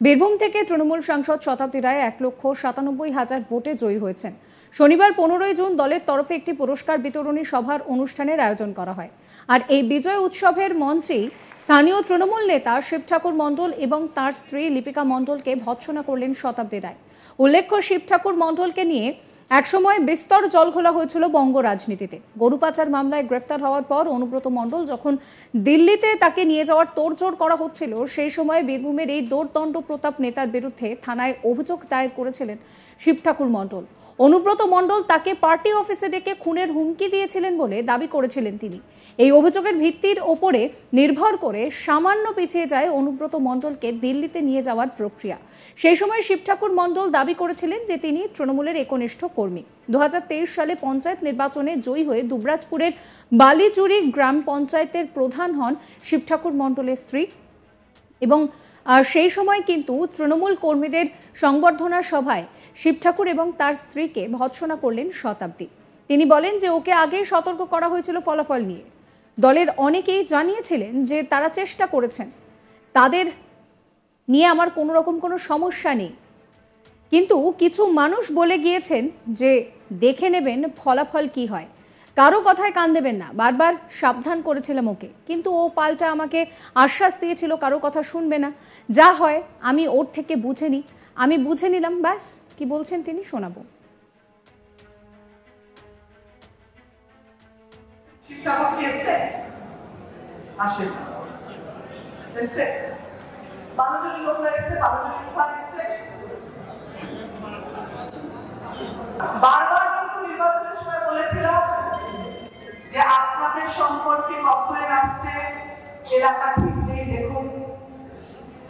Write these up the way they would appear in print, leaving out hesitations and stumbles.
বীরভূম থেকে তৃণমূল সাংসদ শতাব্দী রায় 1,97,000 ভোটে জয়ী হয়েছেন। শনিবার 15 জুন দলের তরফে একটি পুরস্কার বিতরণী সভার অনুষ্ঠানের আয়োজন করা হয়। আর এই বিজয় উৎসবের মঞ্চেই স্থানীয় তৃণমূল নেতা শিব ঠাকুর মণ্ডল এবং তার স্ত্রী লিপিকা মণ্ডলকে ভৎসনা করলেন শতাব্দী রায়। উল্লেখ্য, শিব ঠাকুর মণ্ডলকে নিয়ে একসময় বিস্তর জলঘোলা হয়েছিল বঙ্গ রাজনীতিতে। গরু পাচার মামলায় গ্রেফতার হওয়ার পর অনুব্রত মণ্ডল যখন দিল্লিতে তাকে নিয়ে যাওয়ার তোড়জোড় করা হচ্ছিল, সেই সময় বীরভূমের এই দোর্দণ্ড প্রতাপ নেতার বিরুদ্ধে থানায় অভিযোগ দায়ের করেছিলেন শিব ঠাকুর মণ্ডল। অনুব্রত মণ্ডল তাকে পার্টি অফিসে ডেকে খুনের হুমকি দিয়েছিলেন বলে দাবি করেছিলেন তিনি। এই অভিযোগের ভিত্তির ওপরে নির্ভর করে সামান্য পিছিয়ে যায় অনুব্রত মণ্ডলকে দিল্লিতে নিয়ে যাওয়ার প্রক্রিয়া। সেই সময় শিব ঠাকুর মণ্ডল দাবি করেছিলেন যে তিনি তৃণমূলের একনিষ্ঠ কর্মী। 2023 সালে পঞ্চায়েত নির্বাচনে জয়ী হয়ে দুবরাজপুরের বালিচুরি গ্রাম পঞ্চায়েতের প্রধান হন শিব ঠাকুর মণ্ডলের স্ত্রী এবং সেই সময় কিন্তু তৃণমূল কর্মীদের সংবর্ধনা সভায় শিব ঠাকুর এবং তার স্ত্রীকে ভৎসনা করলেন শতাব্দী। তিনি বলেন যে ওকে আগেই সতর্ক করা হয়েছিল ফলাফল নিয়ে। দলের অনেকেই জানিয়েছিলেন যে তারা চেষ্টা করেছেন, তাদের নিয়ে আমার কোনো রকম কোনো সমস্যা নেই, কিন্তু কিছু মানুষ বলে গিয়েছেন যে দেখে নেবেন ফলাফল কি হয়, কারো কথায় কান দেবেন না। বারবার সাবধান করেছিলাম ওকে, কিন্তু ও পাল্টা আমাকে আশ্বাস দিয়েছিল কারো কথা শুনবে না, যা হয় আমি ওর থেকে বুঝে নিই, আমি বুঝে নিলাম, ব্যাস। কি বলছেন তিনি শোনাবো। বারবার কিন্তু নির্বাচনের সময় বলেছিলাম যে আপনাদের সম্পর্কে কমপ্লেন আসছে, এলাকা ঠিক নেই, দেখুন।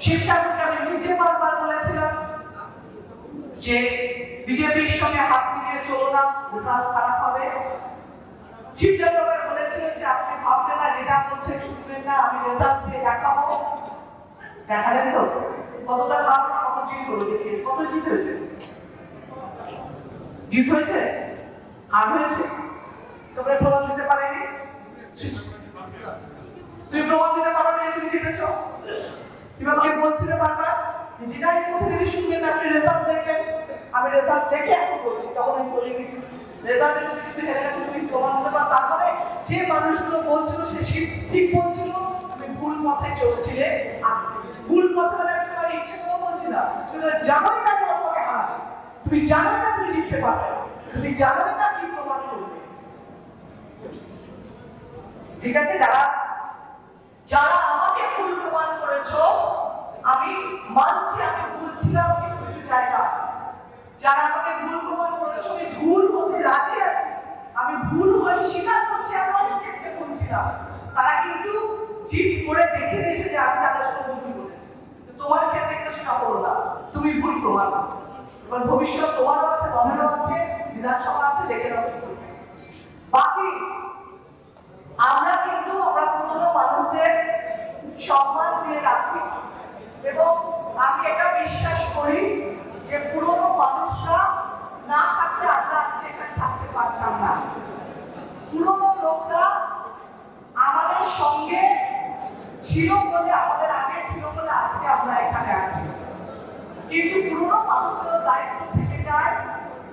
শিব ঠাকুরকে আমি নিজে বারবার বলেছিলাম যে বিজেপির সঙ্গে হাত মিলিয়ে চলো না, রেজাল্ট খারাপ হবে। শিব ঠাকুর বলেছিলেন যে আপনি ভাববেন না, যেটা বলছেন শুনবেন না, আমি রেজাল্ট দিয়ে দেখাবো। দেখালেন তো কতটা ভাবনা, কত জিত হলো, দেখে কত জিত হয়েছে, জিত হয়েছে, হার হয়েছে। তোমরা প্রমাণ দিতে পারেনি, তুমি প্রমাণ দিতে পারো না তুমি জিতেছ। কিভাবে বলছিলে বারবার যেটা আমি কোথা থেকে শুনবেন, আপনি রেজাল্ট দেখবেন। আমি রেজাল্ট দেখে এখন বলছি, তখন আমি বলিনি। রেজাল্টে যদি তুমি হেরে গেছো, তুমি প্রমাণ দিতে পারো। তারপরে যে মানুষগুলো বলছিল সে ঠিক বলছিল, তুমি ভুল পথে চলছিলে। আর ভুল পথে মানে আমি তোমার ইচ্ছে করে বলছি না, তুমি জানোই না তোমাকে হারাবে, তুমি জানোই না তুমি জিততে পারবে, তুমি জানোই না কি প্রমাণ করবে। ঠিক আছে, যারা আমাকে ভুল প্রমাণ করেছো, আমি মানছি আমি ভুল ছিলাম কিছু কিছু জায়গা। যারা আমাকে ভুল প্রমাণ করেছো, আমি ভুল হতে রাজি আছি, আমি ভুল হয়ে স্বীকার করছি, আমি অনেক ক্ষেত্রে ভুল ছিলাম। তারা কিন্তু জিত করে দেখে দিয়েছে যে আমি তাদের সাথে ভুল করেছি। তোমার ক্ষেত্রে কিন্তু সেটা হলো না, তুমি ভুল প্রমাণ। এবার ভবিষ্যৎ তোমারও আছে, দলেরও আছে, বিধানসভা আছে, দেখে নাও কি করবে। বাকি আমরা কিন্তু পুরনো মানুষদের সম্মান দিয়ে রাখি এবং আমি এটা বিশ্বাস করি যে পুরনো মানুষরা না থাকলে আমরা আজকে এখানে থাকতে পারতাম না। পুরনো লোকরা আমাদের সঙ্গে ছিল বলে, আমাদের আগে ছিল বলে আজকে আমরা এখানে আছি। কিন্তু পুরনো মানুষগুলো দায়িত্ব থেকে যায়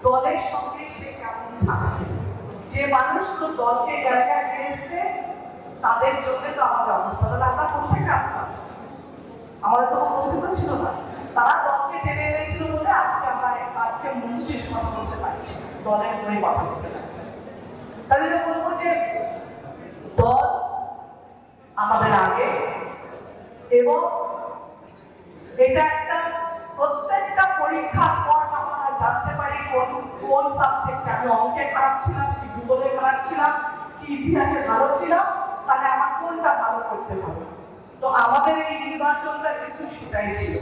দলের সঙ্গে সে কেমন থাকছে। যে মানুষগুলো দলকে জায়গায় পেয়েছে তাদের জন্য তো আমাদের অবস্থা, তাহলে আমরা কোথেকে আসতাম? আমাদের তো অস্তিত্ব ছিল না। তারা দলকে টেনে এনেছিল বলে আজকে মন্ত্রীর কথা বলতে পারছি, দলের হয়ে কথা বলতে পারছি। তাহলে বলবো যে দল আমাদের আগে, এবং এটা একটা প্রত্যেকটা পরীক্ষার পর আমরা জানতে পারি কোন সাবজেক্টে আমি অঙ্কে খারাপ ছিলাম, কি ভূগোলে খারাপ ছিলাম, কি ইতিহাসে ভালো ছিলাম, তাহলে আমার কোনটা ভালো করতে হবে। তো আমাদের এই নির্বাচনটা কিন্তু সেটাই ছিল।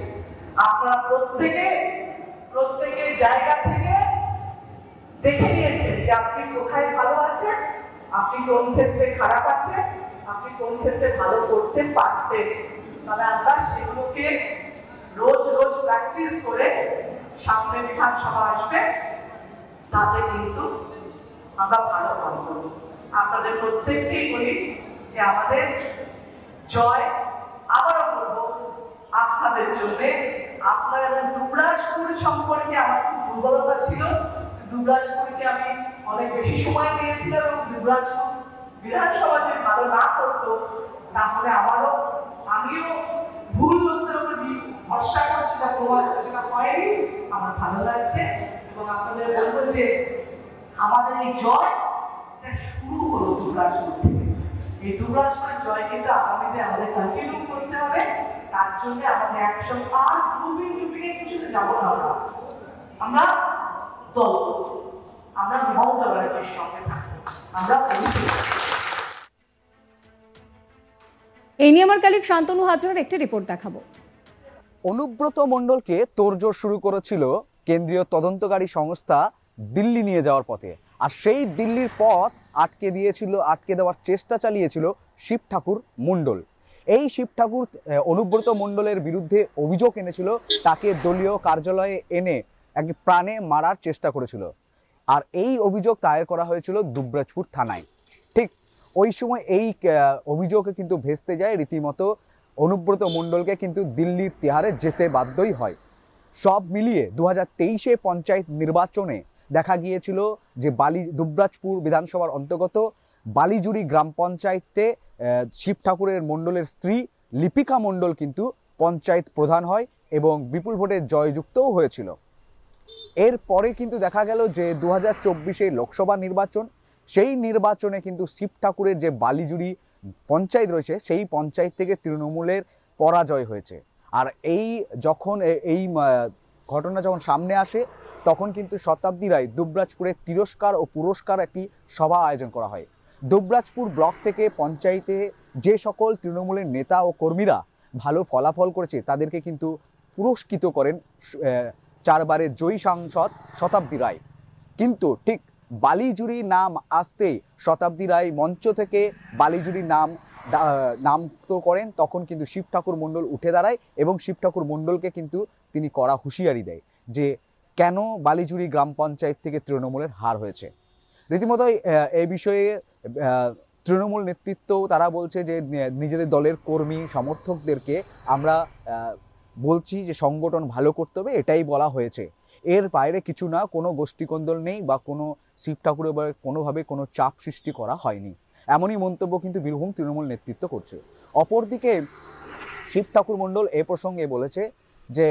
আপনারা প্রত্যেকে জায়গা থেকে দেখে নিয়েছেন যে আপনি কোথায় ভালো আছেন, আপনি কোন ক্ষেত্রে খারাপ আছেন, আপনি কোন ক্ষেত্রে ভালো করতে পারতেন। তাহলে আমরা সেগুলোকে রোজ রোজ প্র্যাকটিস করে সামনে বিধানসভা আসবে, তাতে কিন্তু আমরা ভালো কাজ করব। আপনাদের প্রত্যেককেই বলি যে আমাদের জয়, আবারও বলবো, আপনাদের আপনাদের জন্য। আপনারা দুবরাজপুর সম্পর্কে আমার খুব দুর্বলতা ছিল, দুবরাজপুরকে আমি অনেক বেশি সময় দিয়েছিলাম এবং দুবরাজপুর বিধানসভা যদি ভালো না করতো তাহলে আমিও ভুল লোকদের উপর ভরসা করছি, সেটা প্রমাণ সেটা হয়নি। আমার ভালো লাগছে এবং আপনাদের বলবো যে আমাদের এই জয় শুরু হলো দুবরাজপুর থেকে। এই দুবরাজপুরের জয় কিন্তু আগামীতে আমাদের কন্টিনিউ করতে হবে। তার জন্য আমাদের একসঙ্গে আর ডুবিয়ে কিছুতে যাবো না। আমরা দল, আমরা মমতা ব্যানার্জির সঙ্গে থাকবো, আমরা এই নিয়ে আমার কালিক শান্তনু হাজরার একটি রিপোর্ট দেখাবো। অনুব্রত মণ্ডলকে তোড়জোড় শুরু করেছিল কেন্দ্রীয় তদন্তকারী সংস্থা দিল্লি নিয়ে যাওয়ার পথে, আর সেই দিল্লির পথ আটকে দেওয়ার চেষ্টা চালিয়েছিল শিব ঠাকুর মণ্ডল। এই শিব ঠাকুর অনুব্রত মণ্ডলের বিরুদ্ধে অভিযোগ এনেছিল, তাকে দলীয় কার্যালয়ে এনে প্রাণে মারার চেষ্টা করেছিল, আর এই অভিযোগ দায়ের করা হয়েছিল দুবরাজপুর থানায়। ঠিক ওই সময় এই অভিযোগে কিন্তু ভেস্তে যায় রীতিমতো অনুব্রত মণ্ডলকে কিন্তু দিল্লির তিহারে যেতে বাধ্যই হয়। সব মিলিয়ে 2023 পঞ্চায়েত নির্বাচনে দেখা গিয়েছিল যে দুবরাজপুর বিধানসভার অন্তর্গত বালিজুড়ি গ্রাম পঞ্চায়েতে শিব ঠাকুরের মণ্ডলের স্ত্রী লিপিকা মণ্ডল কিন্তু পঞ্চায়েত প্রধান হয় এবং বিপুল ভোটে জয়যুক্তও হয়েছিল। এরপরে কিন্তু দেখা গেল যে 2024 লোকসভা নির্বাচন, সেই নির্বাচনে কিন্তু শিব ঠাকুরের যে বালিজুড়ি পঞ্চায়েত রয়েছে সেই পঞ্চায়েত থেকে তৃণমূলের পরাজয় হয়েছে। আর এই ঘটনা যখন সামনে আসে তখন কিন্তু শতাব্দী রায় দুবরাজপুরে তিরস্কার ও পুরস্কার একটি সভা আয়োজন করা হয়। দুবরাজপুর ব্লক থেকে পঞ্চায়েতে যে সকল তৃণমূলের নেতা ও কর্মীরা ভালো ফলাফল করেছে তাদেরকে কিন্তু পুরস্কৃত করেন 4 বারের জয়ী সাংসদ শতাব্দী রায়। কিন্তু ঠিক বালিজুড়ি নাম আসতেই শতাব্দী রায় মঞ্চ থেকে বালিজুড়ি নাম তো করেন, তখন কিন্তু শিব ঠাকুর মণ্ডল উঠে দাঁড়ায় এবং শিব ঠাকুর মণ্ডলকে কিন্তু তিনি কড়া হুঁশিয়ারি দেয় যে কেন বালিজুড়ি গ্রাম পঞ্চায়েত থেকে তৃণমূলের হার হয়েছে। রীতিমতো এই বিষয়ে তৃণমূল নেতৃত্ব তারা বলছে যে নিজেদের দলের কর্মী সমর্থকদেরকে আমরা বলছি যে সংগঠন ভালো করতে হবে, এটাই বলা হয়েছে। এর বাইরে কিছু না, কোনো গোষ্ঠীকন্দল নেই বা কোনো শিব ঠাকুরের কোনোভাবে কোনো চাপ সৃষ্টি করা হয়নি, এমনই মন্তব্য কিন্তু বীরভূম তৃণমূল নেতৃত্ব করছে। অপরদিকে শিব ঠাকুর মণ্ডল এ প্রসঙ্গে বলেছে যে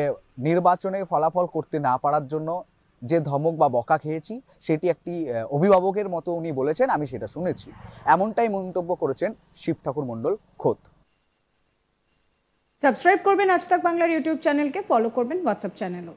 নির্বাচনে ফলাফল করতে না পারার জন্য যে ধমক বা বকা খেয়েছি সেটি একটি অভিভাবকের মতো উনি বলেছেন, আমি সেটা শুনেছি, এমনটাই মন্তব্য করেছেন শিব ঠাকুর মণ্ডল খোদ। সাবস্ক্রাইব করবেন আজ তাক বাংলার ইউটিউব চ্যানেলকে, ফলো করবেন হোয়াটসঅ্যাপ চ্যানেলও।